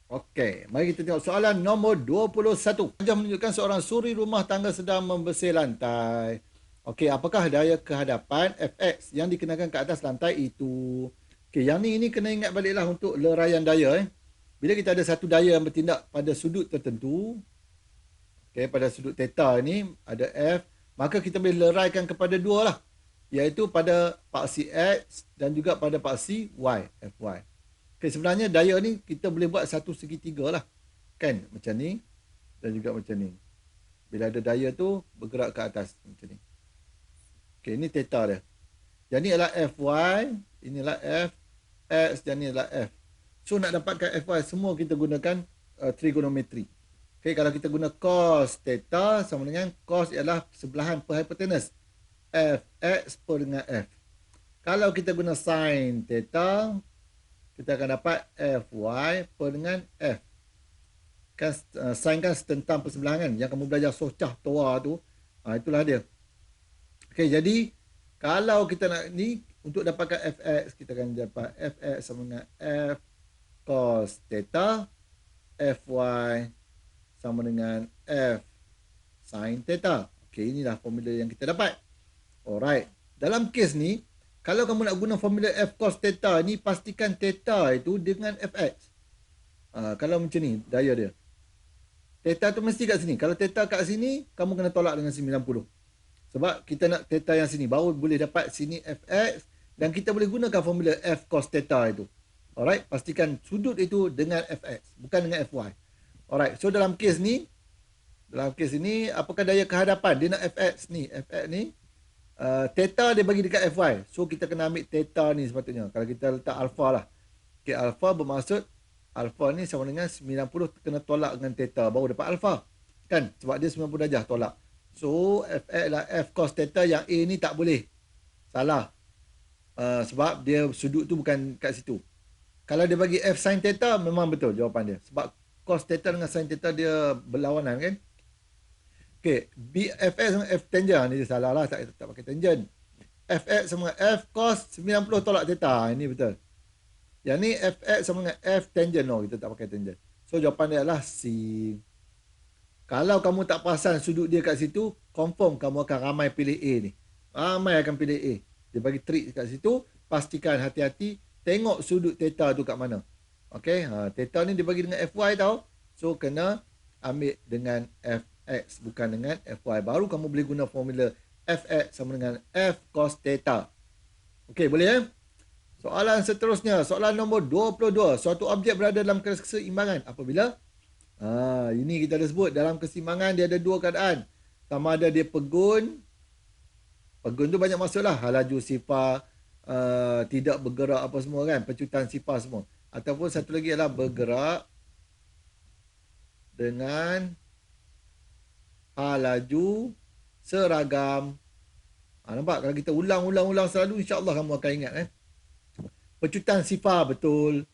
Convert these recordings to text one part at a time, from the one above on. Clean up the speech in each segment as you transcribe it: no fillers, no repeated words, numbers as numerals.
Okey, mari kita tengok soalan nombor 21. Raja menunjukkan seorang suri rumah tangga sedang membersih lantai. Okey, apakah daya kehadapan Fx yang dikenakan ke atas lantai itu? Okey, yang ni kena ingat baliklah untuk leraian daya. Bila kita ada satu daya yang bertindak pada sudut tertentu, okey, pada sudut theta ni ada F, maka kita boleh leraikan kepada dua lah, iaitu pada paksi X dan juga pada paksi Y, Fy. Okay, sebenarnya daya ni kita boleh buat satu segitiga lah. Kan? Macam ni. Dan juga macam ni. Bila ada daya tu, bergerak ke atas. Macam ni. Okay, ini theta dia. Yang ni adalah Fy. Ini adalah Fx dan ini adalah F. So, nak dapatkan Fy, semua kita gunakan trigonometri. Okay, kalau kita guna cos theta, sama dengan cos ialah sebelahan per hypotenuse. Fx per dengan F. Kalau kita guna sin theta, kita akan dapat Fy per dengan F. Kan sin kan setentang persebelahan kan, yang kamu belajar socah toa tu, itulah dia. Okey, jadi kalau kita nak ni untuk dapatkan Fx, kita akan dapat Fx sama dengan F cos theta, Fy sama dengan F sin theta. Okey, inilah formula yang kita dapat. Alright, dalam kes ni, kalau kamu nak guna formula F cos theta ni, pastikan theta itu dengan Fx. Kalau macam ni, daya dia. Theta tu mesti kat sini. Kalau theta kat sini, kamu kena tolak dengan 90. Sebab kita nak theta yang sini. Baru boleh dapat sini Fx. Dan kita boleh gunakan formula F cos theta itu. Alright, pastikan sudut itu dengan Fx. Bukan dengan Fy. Alright, so dalam kes ni, apakah daya kehadapan? Dia nak Fx ni. Fx ni, theta dia bagi dekat Fy. So, kita kena ambil theta ni sepatutnya. Kalau kita letak alpha lah. Okay, alpha bermaksud alpha ni sama dengan 90 kena tolak dengan theta. Baru dapat alpha. Kan? Sebab dia 90 darjah tolak. So, Fx lah F cos theta, yang A ni tak boleh. Salah. Sebab dia sudut tu bukan kat situ. Kalau dia bagi F sin theta, memang betul jawapan dia. Sebab cos theta dengan sin theta dia berlawanan kan? Okay, Fx sama F tangent ni dia salah lah, tak pakai tangent. Fx sama F cos 90 tolak theta, ini betul. Yang ni Fx sama dengan F tangent, no, kita tak pakai tangent. So jawapan dia adalah C. Kalau kamu tak perasan sudut dia kat situ, confirm kamu akan ramai pilih A ni. Ramai akan pilih A. Dia bagi trik kat situ, pastikan hati-hati, tengok sudut theta tu kat mana. Okay, theta ni dia bagi dengan Fy tau. So kena ambil dengan Fx, bukan dengan Fy. Baru kamu boleh guna formula Fx sama dengan F cos theta. Okay, boleh Soalan seterusnya, soalan nombor 22. Suatu objek berada dalam keseimbangan apabila ini kita dah sebut, dalam keseimbangan dia ada dua keadaan. Sama ada dia pegun tu banyak maksud lah, laju sifar, tidak bergerak apa semua kan, pecutan sifar semua. Ataupun satu lagi adalah bergerak dengan laju seragam. Nampak? Kalau kita ulang-ulang selalu, insyaAllah kamu akan ingat Pecutan sifar betul.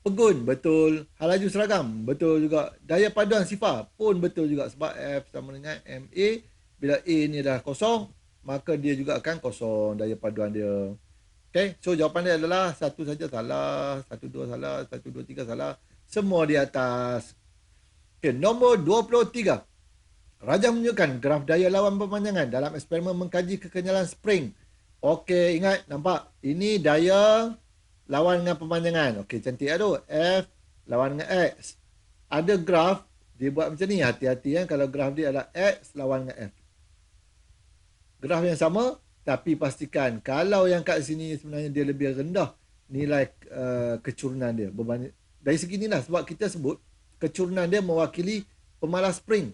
Pegun betul. Laju seragam betul juga. Daya paduan sifar pun betul juga. Sebab F sama dengan MA. Bila A ni dah kosong, maka dia juga akan kosong daya paduan dia. Okay, so jawapan dia adalah satu saja salah, satu dua salah, satu dua tiga salah. Semua di atas. Okay, nombor 23. Raja menunjukkan graf daya lawan pemanjangan dalam eksperimen mengkaji kekenyalan spring. Okey, ingat, nampak? Ini daya lawan dengan pemanjangan. Okey, cantik lah tu. F lawan dengan X. Ada graf, dia buat macam ni. Hati-hati kalau graf dia adalah X lawan dengan F. Graf yang sama, tapi pastikan kalau yang kat sini sebenarnya dia lebih rendah nilai kecurunan dia. Dari segi ni lah, sebab kita sebut kecurunan dia mewakili pemalas spring.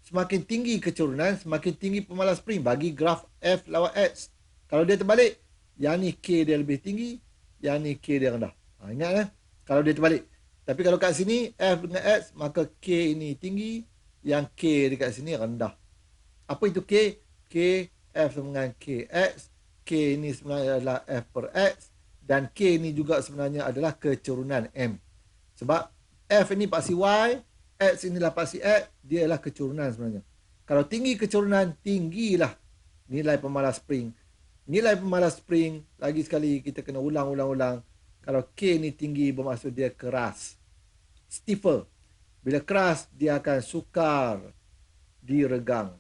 Semakin tinggi kecurunan, semakin tinggi pemalas spring bagi graf F lawan X. Kalau dia terbalik, yang ni K dia lebih tinggi, yang ni K dia rendah. Ingat kalau dia terbalik. Tapi kalau kat sini F dengan X, maka K ini tinggi, yang K dekat sini rendah. Apa itu K? K F sama dengan KX. K ini sebenarnya adalah F per X. Dan K ini juga sebenarnya adalah kecurunan M. Sebab F ini paksi Y, X inilah paksi X, dia adalah kecurunan sebenarnya. Kalau tinggi kecurunan, tinggilah nilai pemalas spring. Nilai pemalas spring, lagi sekali kita kena ulang-ulang. Kalau K ni tinggi, bermaksud dia keras. stiffer. Bila keras, dia akan sukar diregang.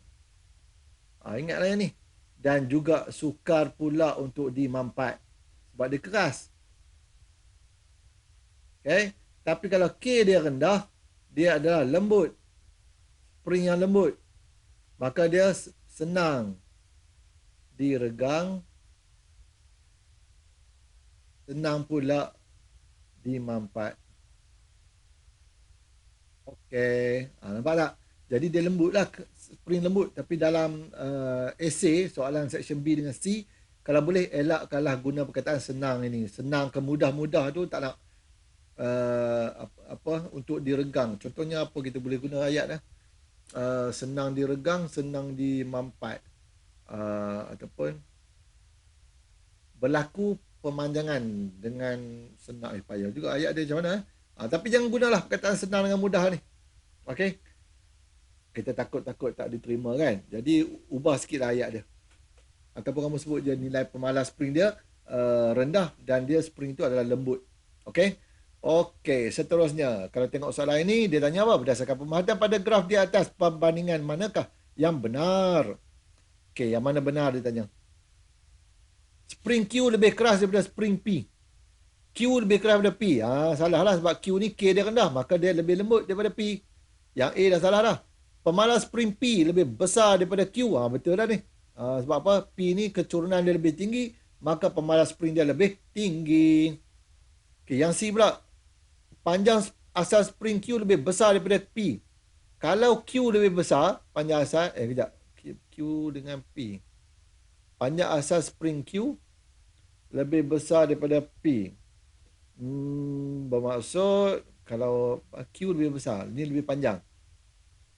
Ingatlah yang ni. Dan juga sukar pula untuk dimampat. Sebab dia keras. Okay. Tapi kalau K dia rendah, dia adalah lembut. Spring yang lembut. Maka dia senang diregang. Senang pula dimampat. Okey. Nampak tak? Jadi dia lembut lah. Spring lembut. Tapi dalam essay, soalan section B dengan C, kalau boleh elakkanlah guna perkataan senang ini. Senang ke mudah-mudah tu tak nak untuk diregang. Contohnya apa kita boleh guna ayat dah. Senang diregang, senang dimampat. Ataupun berlaku pemanjangan dengan senang. Payah juga ayat dia macam mana. Tapi jangan gunalah perkataan senang dengan mudah ni. Okey. Kita takut-takut tak diterima kan. Jadi ubah sikitlah ayat dia. Ataupun kamu sebut je nilai pemalas spring dia rendah dan dia spring tu adalah lembut. Okey. Okey, seterusnya. Kalau tengok soalan ini, dia tanya apa? Berdasarkan pemerhatian pada graf di atas, perbandingan manakah yang benar? Okey, yang mana benar dia tanya. Spring Q lebih keras daripada spring P. Q lebih keras daripada P. Salah lah sebab Q ni K dia rendah. Maka dia lebih lembut daripada P. Yang A dah salah dah. Pemalas spring P lebih besar daripada Q. Betul dah ni. Sebab apa? P ni kecurunan dia lebih tinggi. Maka pemalas spring dia lebih tinggi. Okay, yang C pula. Panjang asal spring Q lebih besar daripada P. Kalau Q lebih besar, panjang asal, kejap. Q dengan P. Panjang asal spring Q lebih besar daripada P. Bermaksud, kalau Q lebih besar, ni lebih panjang.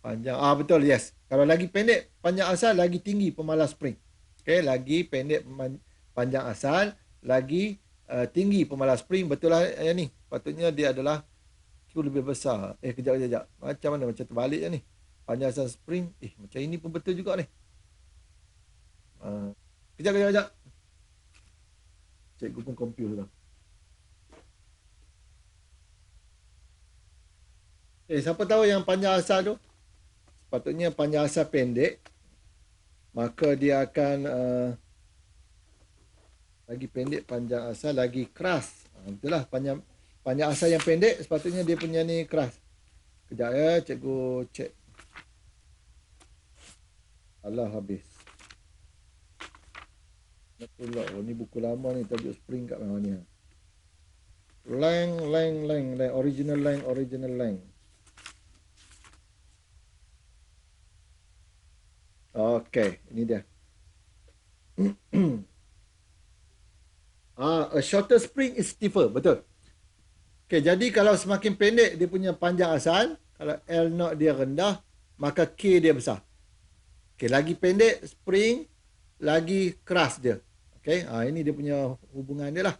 Panjang, betul, yes. Kalau lagi pendek, panjang asal, lagi tinggi pemalas spring. Okay, lagi pendek panjang asal, lagi tinggi pemalas spring. Betul lah yang ni. Patutnya dia adalah Q lebih besar. Kejap. Macam mana? Macam terbalik je ni. Panjang asal spring. Macam ini pun betul juga ni. Kejap. Cikgu pun confused lah. Siapa tahu yang panjang asal tu? Sepatutnya panjang asal pendek. Maka dia akan lagi pendek panjang asal, lagi keras. Betul lah. Panjang asal yang pendek, sepatutnya dia punya ni keras. Kejap ya, cikgu cek. Alah, habis. Ni buku lama ni, tajuk spring kat mana ni. Length. Original length. Okay, ini dia. A shorter spring is stiffer. Betul. Okay, jadi kalau semakin pendek dia punya panjang asal, kalau L0 dia rendah, maka K dia besar. Okay, lagi pendek spring, lagi keras dia. Okay, ini dia punya hubungan dia lah.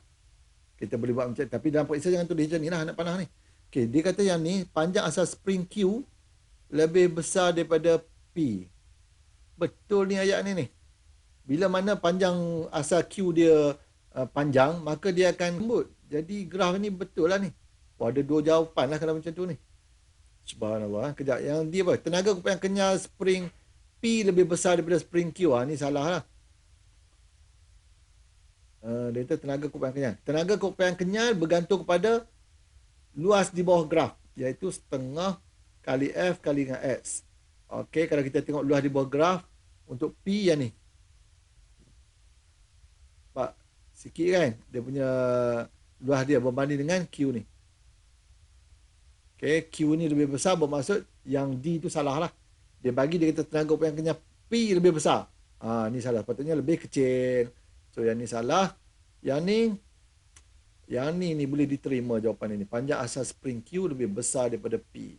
Kita boleh buat macam, tapi dalam periksa jangan tulis macam ni lah, anak panah ni. Okay, dia kata yang ni, panjang asal spring Q lebih besar daripada P. Betul ni ayat ni. Bila mana panjang asal Q dia panjang, maka dia akan lembut. Jadi graf ni betul lah ni. Ada dua jawapan lah kalau macam tu ni. Subhanallah. Kejap. Yang dia apa? Tenaga kupas yang kenyal spring P lebih besar daripada spring Q. Ni salah lah. Dia kata tenaga kupas yang kenyal. Tenaga kupas yang kenyal bergantung kepada luas di bawah graf. Iaitu setengah kali F kali dengan X. Okey, kalau kita tengok luas di bawah graf untuk P yang ni. Nampak sikit kan? Dia punya luas dia berbanding dengan Q ni. Okay, Q ni lebih besar bermaksud yang D tu salah lah. Dia bagi dia kata tenaga kupas yang kenyal P lebih besar. Ni salah. Patutnya lebih kecil. So yang ni salah. Yang ni boleh diterima jawapan ini. Panjang asal spring Q lebih besar daripada P.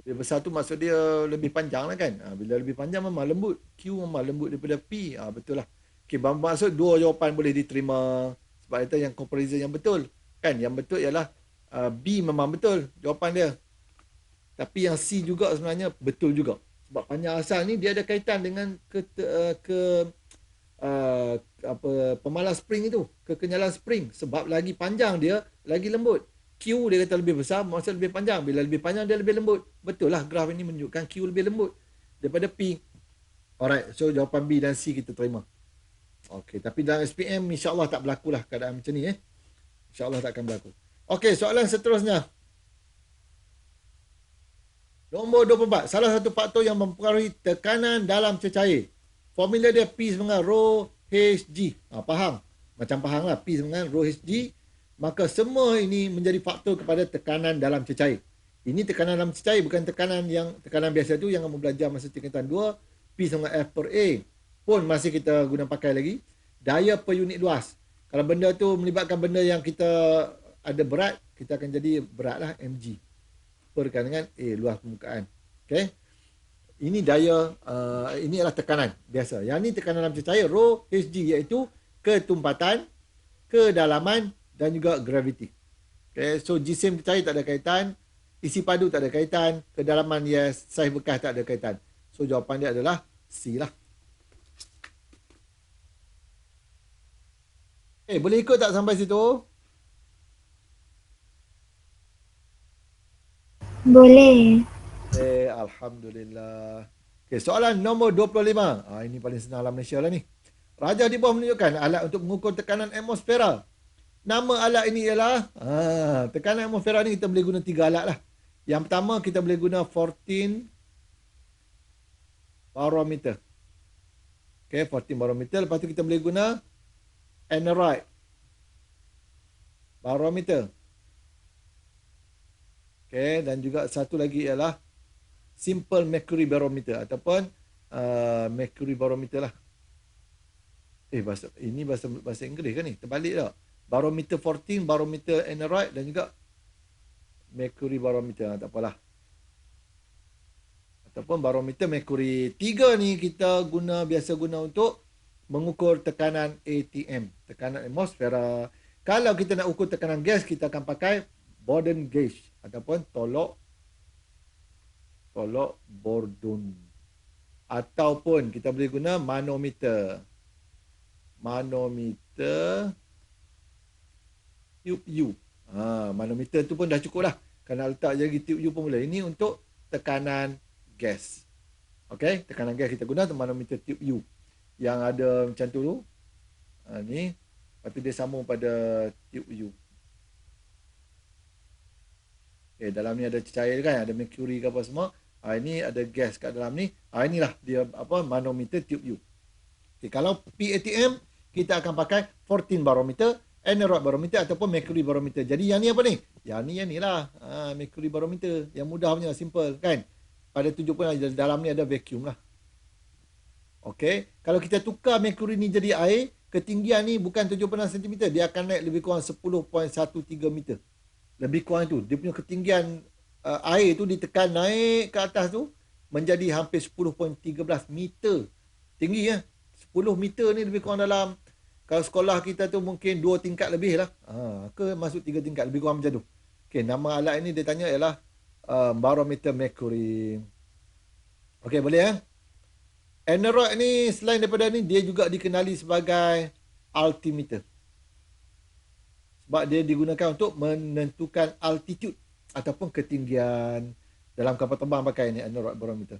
Lebih besar tu maksud dia lebih panjang lah kan. Bila lebih panjang memang lembut. Q memang lembut daripada P. Betul lah. Okay, maksud dua jawapan boleh diterima. Sebab itu yang comparison yang betul. Kan, yang betul ialah B memang betul jawapan dia. Tapi yang C juga sebenarnya betul juga. Sebab panjang asal ni dia ada kaitan dengan pemalas spring itu, kekenyalan spring. Sebab lagi panjang dia, lagi lembut. Q dia kata lebih besar, maksud lebih panjang. Bila lebih panjang, dia lebih lembut. Betul lah, graf ini menunjukkan Q lebih lembut daripada P. Alright, so jawapan B dan C kita terima. Okey, tapi dalam SPM insya-Allah tak berlaku lah keadaan macam ni. InsyaAllah tak akan berlaku. Okey, soalan seterusnya. Nombor 24. Salah satu faktor yang mempengaruhi tekanan dalam cecair. Formula dia P sama dengan rho Hg. Faham? Macam faham lah. P sama dengan rho Hg. Maka semua ini menjadi faktor kepada tekanan dalam cecair. Ini tekanan dalam cecair, bukan tekanan biasa tu yang kamu belajar masa tingkatan 2. P sama dengan F per A. Pun masih kita guna pakai lagi. Daya per unit luas. Kalau benda tu melibatkan benda yang kita ada berat, kita akan jadi berat lah mg. Perkan dengan A, luas permukaan. Okay. Ini daya, ini adalah tekanan biasa. Yang ni tekanan dalam cecair, rho Hg, iaitu ketumpatan, kedalaman dan juga gravity. Okay. So jisim cecair tak ada kaitan, isi padu tak ada kaitan, kedalaman yes, saiz bekas tak ada kaitan. So jawapan dia adalah C lah. Boleh ikut tak sampai situ? Boleh. Alhamdulillah. Soalan nombor 25. Ini paling senang dalam Malaysia lah ni. Rajah di bawah menunjukkan alat untuk mengukur tekanan atmosfera. Nama alat ini ialah, tekanan atmosfera ni kita boleh guna 3 alat lah. Yang pertama kita boleh guna 14 barometer. 14 barometer. Lepas tu kita boleh guna aneroid barometer. Dan juga satu lagi ialah simple mercury barometer ataupun mercury barometer lah. Bahasa Inggeris kan ni? Terbalik tak? Barometer 14, barometer aneroid dan juga mercury barometer. Tak apalah. Ataupun barometer mercury. 3 ni kita biasa guna untuk mengukur tekanan ATM, tekanan atmosfera. Kalau kita nak ukur tekanan gas, kita akan pakai Bourdon gauge ataupun tolok Bourdon. Ataupun kita boleh guna manometer. Manometer tube U. Manometer tu pun dah cukup lah. Kerana letak je lagi tube U pun boleh. Ini untuk tekanan gas. Okey, tekanan gas kita guna manometer tube U. Yang ada macam tu tu. Ni. Lepas tu dia sambung pada tube U. Dalam ni ada cair kan, ada mercury ke apa semua. Ini ada gas kat dalam ni. Inilah dia manometer tube U. Kalau PATM kita akan pakai 14 barometer, aneroid barometer ataupun mercury barometer. Jadi yang ni apa ni? Yang ni lah. Mercury barometer. Yang mudah punya, simple kan. Pada 7 pun dalam ni ada vacuum lah. Okey, kalau kita tukar mercury ni jadi air, ketinggian ni bukan 76 cm, dia akan naik lebih kurang 10.13 meter. Lebih kurang itu. Dia punya ketinggian air tu ditekan naik ke atas tu menjadi hampir 10.13 meter. Tinggi ya. 10 meter ni lebih kurang dalam, kalau sekolah kita tu mungkin 2 tingkat lebih lah. Ke masuk 3 tingkat, lebih kurang macam tu. Okey, nama alat ini dia tanya ialah barometer mercury. Okey, boleh ya? Aneroid ni selain daripada ni, dia juga dikenali sebagai altimeter. Sebab dia digunakan untuk menentukan altitude ataupun ketinggian. Dalam kapal terbang pakai ni aneroid barometer.